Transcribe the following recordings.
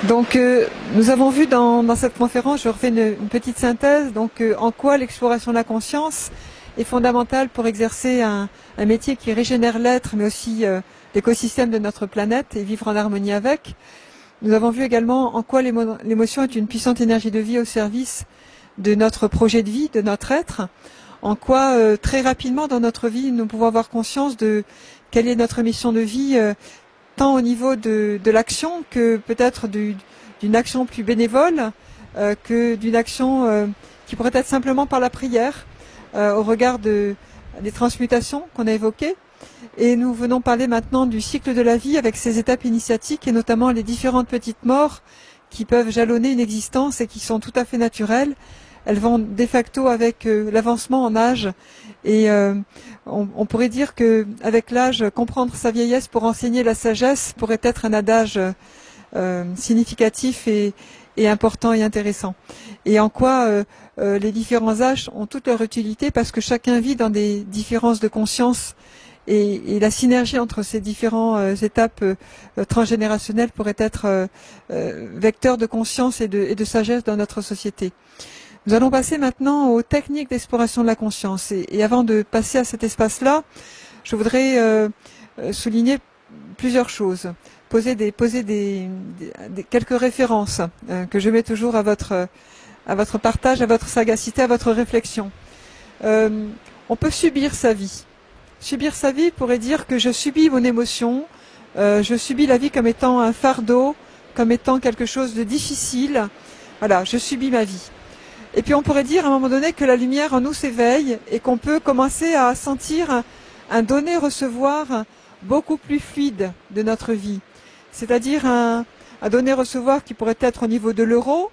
Donc, nous avons vu dans cette conférence, je refais une petite synthèse, donc en quoi l'exploration de la conscience est fondamentale pour exercer un métier qui régénère l'être, mais aussi l'écosystème de notre planète et vivre en harmonie avec. Nous avons vu également en quoi l'émotion est une puissante énergie de vie au service de notre projet de vie, de notre être, en quoi très rapidement dans notre vie nous pouvons avoir conscience de quelle est notre mission de vie, tant au niveau de l'action que peut-être d'une action plus bénévole, que d'une action qui pourrait être simplement par la prière, au regard des transmutations qu'on a évoquées. Et nous venons parler maintenant du cycle de la vie avec ses étapes initiatiques et notamment les différentes petites morts qui peuvent jalonner une existence et qui sont tout à fait naturelles. Elles vont de facto avec l'avancement en âge et on pourrait dire que avec l'âge, comprendre sa vieillesse pour enseigner la sagesse pourrait être un adage significatif et important et intéressant. Et en quoi les différents âges ont toute leur utilité parce que chacun vit dans des différences de conscience et la synergie entre ces différentes étapes transgénérationnelles pourrait être vecteur de conscience et de sagesse dans notre société. Nous allons passer maintenant aux techniques d'exploration de la conscience. Et avant de passer à cet espace-là, je voudrais souligner plusieurs choses, poser quelques références que je mets toujours à votre partage, à votre sagacité, à votre réflexion. On peut subir sa vie. Subir sa vie pourrait dire que je subis mon émotion, je subis la vie comme étant un fardeau, comme étant quelque chose de difficile. Voilà, je subis ma vie. Et puis on pourrait dire à un moment donné que la lumière en nous s'éveille et qu'on peut commencer à sentir un donner-recevoir beaucoup plus fluide de notre vie. C'est-à-dire un donner-recevoir qui pourrait être au niveau de l'euro,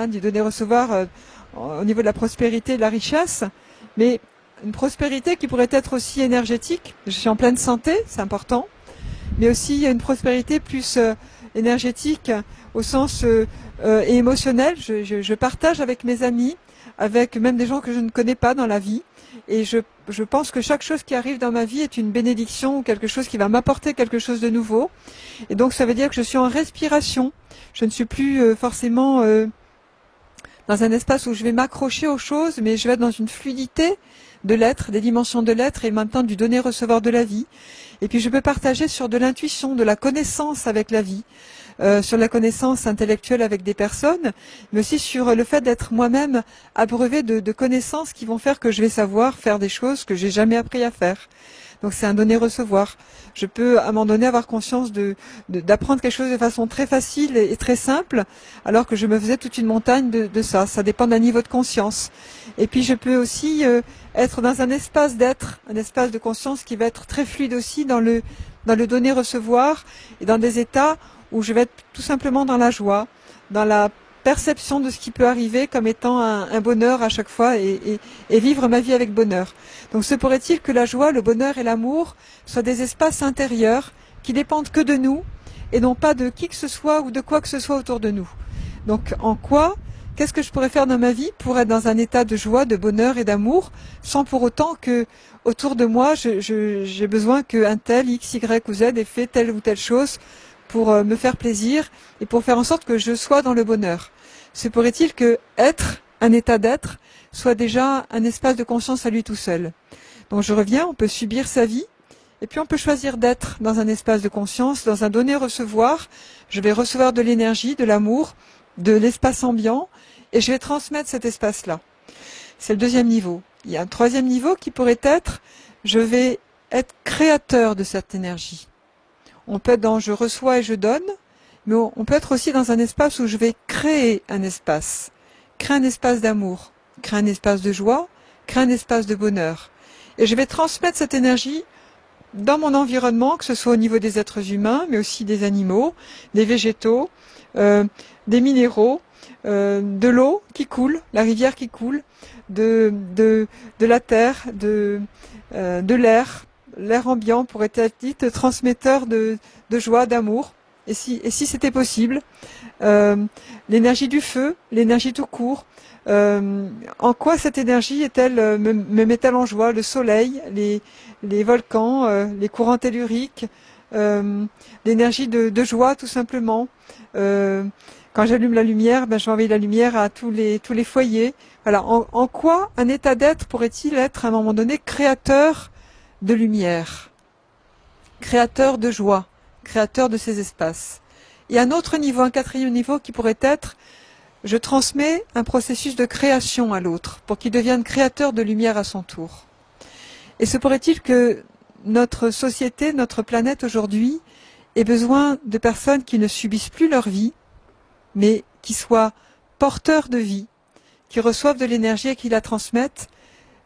du donner-recevoir au niveau de la prospérité et de la richesse, mais une prospérité qui pourrait être aussi énergétique. Je suis en pleine santé, c'est important, mais aussi une prospérité plus énergétique au sens et émotionnel. Je partage avec mes amis, avec même des gens que je ne connais pas dans la vie, et je pense que chaque chose qui arrive dans ma vie est une bénédiction ou quelque chose qui va m'apporter quelque chose de nouveau. Et donc ça veut dire que je suis en respiration. Je ne suis plus forcément dans un espace où je vais m'accrocher aux choses, mais je vais être dans une fluidité de l'être, des dimensions de l'être et maintenant du donner-recevoir de la vie. Et puis je peux partager sur de l'intuition, de la connaissance avec la vie, sur la connaissance intellectuelle avec des personnes, mais aussi sur le fait d'être moi-même abreuvé de connaissances qui vont faire que je vais savoir faire des choses que j'ai jamais appris à faire. Donc c'est un donner-recevoir. Je peux à un moment donné avoir conscience d'apprendre quelque chose de façon très facile et très simple, alors que je me faisais toute une montagne de ça. Ça dépend d'un niveau de conscience. Et puis je peux aussi être dans un espace d'être, un espace de conscience qui va être très fluide aussi dans le donner-recevoir et dans des états où je vais être tout simplement dans la joie, dans la perception de ce qui peut arriver comme étant un bonheur à chaque fois et vivre ma vie avec bonheur. Donc se pourrait-il que la joie, le bonheur et l'amour soient des espaces intérieurs qui dépendent que de nous et non pas de qui que ce soit ou de quoi que ce soit autour de nous. Donc qu'est-ce que je pourrais faire dans ma vie pour être dans un état de joie, de bonheur et d'amour sans pour autant que autour de moi j'ai besoin qu'un tel X, Y ou Z ait fait telle ou telle chose pour me faire plaisir et pour faire en sorte que je sois dans le bonheur. Se pourrait-il que être, un état d'être, soit déjà un espace de conscience à lui tout seul. Donc je reviens, on peut subir sa vie, et puis on peut choisir d'être dans un espace de conscience, dans un donner-recevoir. Je vais recevoir de l'énergie, de l'amour, de l'espace ambiant, et je vais transmettre cet espace-là. C'est le deuxième niveau. Il y a un troisième niveau qui pourrait être, je vais être créateur de cette énergie. On peut être dans je reçois et je donne, mais on peut être aussi dans un espace où je vais créer un espace d'amour, créer un espace de joie, créer un espace de bonheur. Et je vais transmettre cette énergie dans mon environnement, que ce soit au niveau des êtres humains, mais aussi des animaux, des végétaux, des minéraux, de l'eau qui coule, la rivière qui coule, de la terre, de l'air. L'air ambiant pourrait être dit transmetteur de joie, d'amour. Et si c'était possible, l'énergie du feu, l'énergie tout court, en quoi cette énergie est-elle me met-elle en joie? Le soleil, les volcans, les courants telluriques, l'énergie de joie tout simplement. Quand j'allume la lumière, ben, je vais envoyer la lumière à tous les foyers. Voilà. En quoi un état d'être pourrait-il être à un moment donné créateur de lumière, créateur de joie, créateur de ces espaces? Et un autre niveau, un quatrième niveau qui pourrait être: je transmets un processus de création à l'autre pour qu'il devienne créateur de lumière à son tour. Et se pourrait-il que notre société, notre planète aujourd'hui ait besoin de personnes qui ne subissent plus leur vie, mais qui soient porteurs de vie, qui reçoivent de l'énergie et qui la transmettent?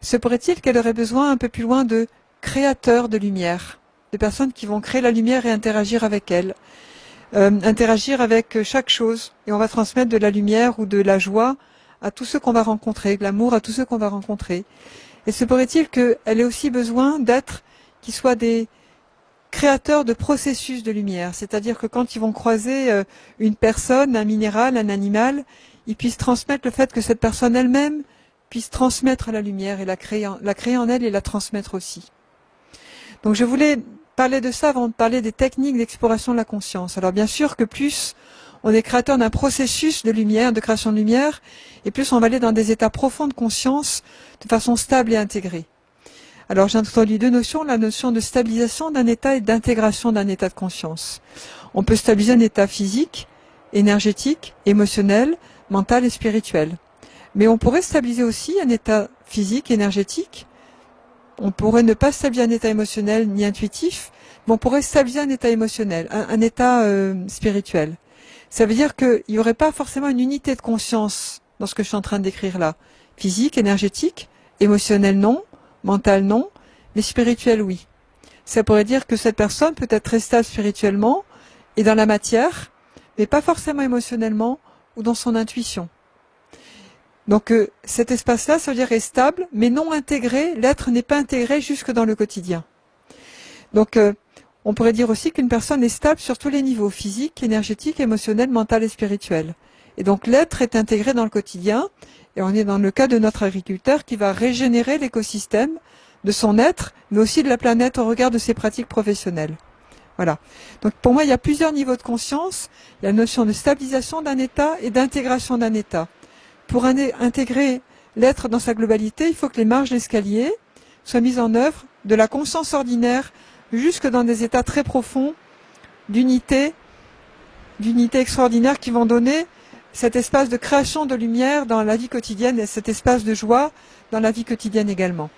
Se pourrait-il qu'elle aurait besoin un peu plus loin de créateurs de lumière, de personnes qui vont créer la lumière et interagir avec elle, interagir avec chaque chose, et on va transmettre de la lumière ou de la joie à tous ceux qu'on va rencontrer, de l'amour à tous ceux qu'on va rencontrer. Et se pourrait-il qu'elle ait aussi besoin d'êtres qui soient des créateurs de processus de lumière, c'est-à-dire que quand ils vont croiser une personne, un minéral, un animal, ils puissent transmettre le fait que cette personne elle-même puisse transmettre la lumière et la créer en elle et la transmettre aussi. Donc je voulais parler de ça avant de parler des techniques d'exploration de la conscience. Alors bien sûr que plus on est créateur d'un processus de lumière, de création de lumière, et plus on va aller dans des états profonds de conscience de façon stable et intégrée. Alors j'ai introduit deux notions, la notion de stabilisation d'un état et d'intégration d'un état de conscience. On peut stabiliser un état physique, énergétique, émotionnel, mental et spirituel. Mais on pourrait stabiliser aussi un état physique, énergétique. On pourrait ne pas stabiliser un état émotionnel ni intuitif, mais on pourrait stabiliser un état émotionnel, un état spirituel. Ça veut dire qu'il n'y aurait pas forcément une unité de conscience dans ce que je suis en train de décrire là. Physique, énergétique, émotionnel non, mental non, mais spirituel oui. Ça pourrait dire que cette personne peut être très stable spirituellement et dans la matière, mais pas forcément émotionnellement ou dans son intuition. Donc cet espace-là, ça veut dire est stable, mais non intégré. L'être n'est pas intégré jusque dans le quotidien. Donc on pourrait dire aussi qu'une personne est stable sur tous les niveaux, physique, énergétique, émotionnel, mental et spirituel. Et donc l'être est intégré dans le quotidien, et on est dans le cas de notre agriculteur qui va régénérer l'écosystème de son être, mais aussi de la planète au regard de ses pratiques professionnelles. Voilà. Donc pour moi, il y a plusieurs niveaux de conscience. Il y a la notion de stabilisation d'un état et d'intégration d'un état. Pour intégrer l'être dans sa globalité, il faut que les marges d'escalier soient mises en œuvre de la conscience ordinaire jusque dans des états très profonds d'unité extraordinaire qui vont donner cet espace de création de lumière dans la vie quotidienne et cet espace de joie dans la vie quotidienne également.